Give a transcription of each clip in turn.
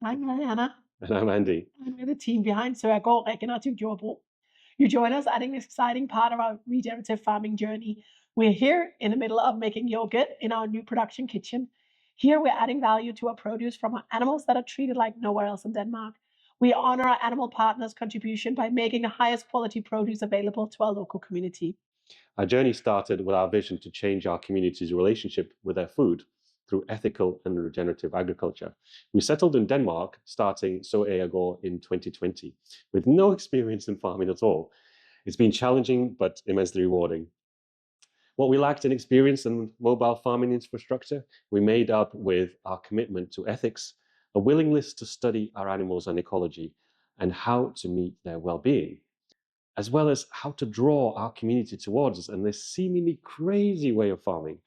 I'm Mariana, And I'm Andy. and we're the team behind Søagergaard regenerative jordbrug. You join us at an exciting part of our regenerative farming journey. We're here in the middle of making yogurt in our new production kitchen. Here, we're adding value to our produce from our animals that are treated like nowhere else in Denmark. We honor our animal partners' contribution by making the highest quality produce available to our local community. Our journey started with our vision to change our community's relationship with their food through ethical and regenerative agriculture. We settled in Denmark, starting Søagergaard in 2020, with no experience in farming at all. It's been challenging, but immensely rewarding. What we lacked in experience and mobile farming infrastructure, we made up with our commitment to ethics, a willingness to study our animals and ecology, and how to meet their well-being, as well as how to draw our community towards us and this seemingly crazy way of farming.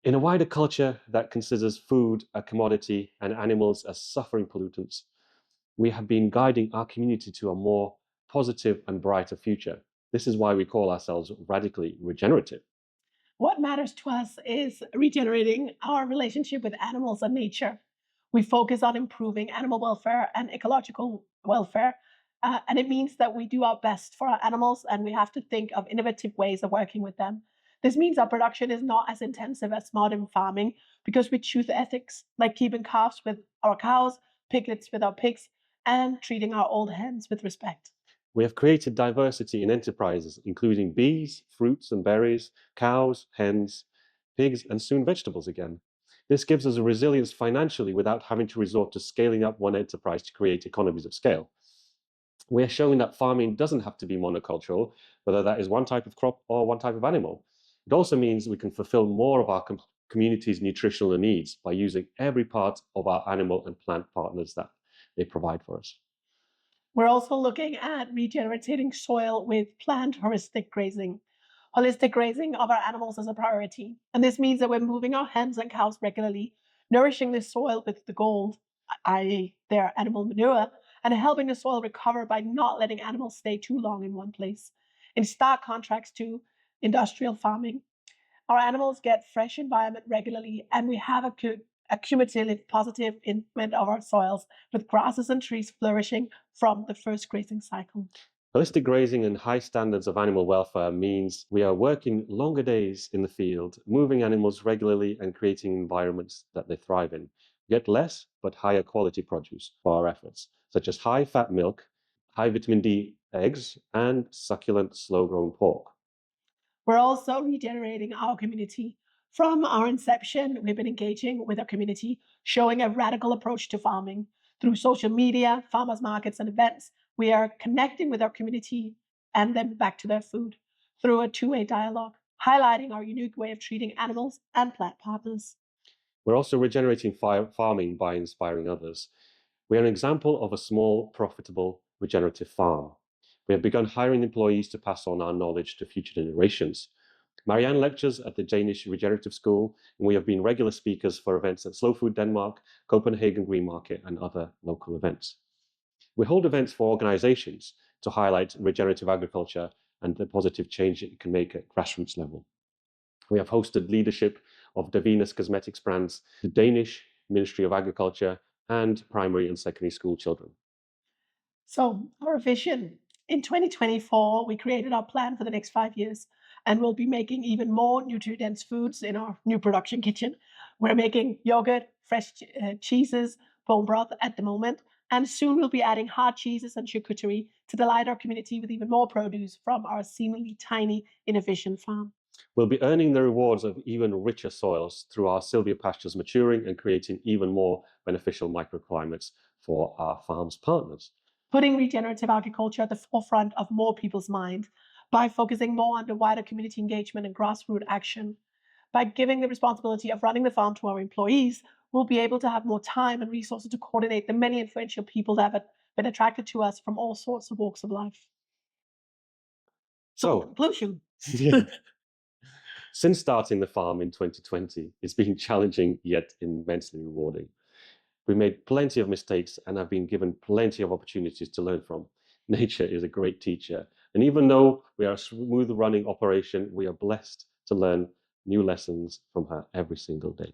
In a wider culture that considers food a commodity and animals as suffering pollutants, we have been guiding our community to a more positive and brighter future. This is why we call ourselves radically regenerative. What matters to us is regenerating our relationship with animals and nature. We focus on improving animal welfare and ecological welfare. And it means that we do our best for our animals and we have to think of innovative ways of working with them. This means our production is not as intensive as modern farming because we choose ethics like keeping calves with our cows, piglets with our pigs, and treating our old hens with respect. We have created diversity in enterprises, including bees, fruits and berries, cows, hens, pigs, and soon vegetables again. This gives us a resilience financially without having to resort to scaling up one enterprise to create economies of scale. We are showing that farming doesn't have to be monocultural, whether that is one type of crop or one type of animal. It also means we can fulfill more of our community's nutritional needs by using every part of our animal and plant partners that they provide for us. We're also looking at regenerating soil with planned holistic grazing. Holistic grazing of our animals is a priority, and this means that we're moving our hens and cows regularly, nourishing the soil with the gold, i.e., their animal manure, and helping the soil recover by not letting animals stay too long in one place. In stark contrast to industrial farming, our animals get fresh environment regularly, and we have a cumulative positive impact of our soils, with grasses and trees flourishing from the first grazing cycle. Holistic grazing and high standards of animal welfare means we are working longer days in the field, moving animals regularly and creating environments that they thrive in. We get less but higher quality produce for our efforts, such as high fat milk, high vitamin D eggs, and succulent slow grown pork. We're also regenerating our community. From our inception, we've been engaging with our community, showing a radical approach to farming. Through social media, farmers markets, and events, we are connecting with our community and them back to their food through a two-way dialogue, highlighting our unique way of treating animals and plant partners. We're also regenerating farming by inspiring others. We are an example of a small, profitable, regenerative farm. We have begun hiring employees to pass on our knowledge to future generations. Marianne lectures at the Danish Regenerative School, and we have been regular speakers for events at Slow Food Denmark, Copenhagen Green Market, and other local events. We hold events for organizations to highlight regenerative agriculture and the positive change it can make at grassroots level. We have hosted leadership of Davina's cosmetics brands, the Danish Ministry of Agriculture, and primary and secondary school children. So, our vision in 2024, we created our plan for the next 5 years, and we'll be making even more nutrient dense foods in our new production kitchen. We're making yogurt, fresh cheeses, bone broth at the moment, and soon we'll be adding hard cheeses and charcuterie to delight our community with even more produce from our seemingly tiny, inefficient farm. We'll be earning the rewards of even richer soils through our Sylvia pastures maturing and creating even more beneficial microclimates for our farm's partners. Putting regenerative agriculture at the forefront of more people's mind by focusing more on the wider community engagement and grassroots action. By giving the responsibility of running the farm to our employees, we'll be able to have more time and resources to coordinate the many influential people that have been attracted to us from all sorts of walks of life. So, Conclusion. Since starting the farm in 2020, it's been challenging yet immensely rewarding. We made plenty of mistakes and have been given plenty of opportunities to learn from. Nature is a great teacher, and even though we are a smooth running operation, we are blessed to learn new lessons from her every single day.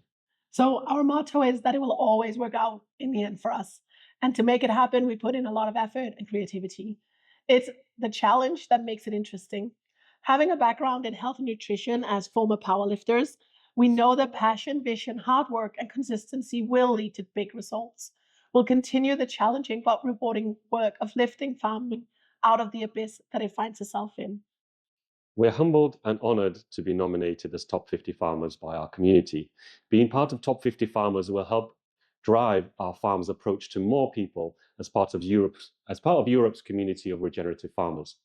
So our motto is that it will always work out in the end for us. And to make it happen, we put in a lot of effort and creativity. It's the challenge that makes it interesting. Having a background in health and nutrition as former powerlifters, we know that passion, vision, hard work, and consistency will lead to big results. We'll continue the challenging but rewarding work of lifting farming out of the abyss that it finds itself in. We're humbled and honored to be nominated as Top 50 Farmers by our community. Being part of Top 50 Farmers will help drive our farm's approach to more people as part of Europe's community of regenerative farmers.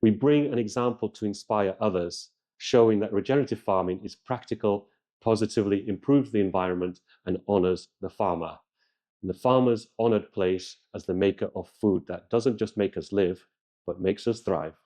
We bring an example to inspire others, showing that regenerative farming is practical, positively improves the environment, and honors the farmer. And the farmer's honored place as the maker of food that doesn't just make us live, but makes us thrive.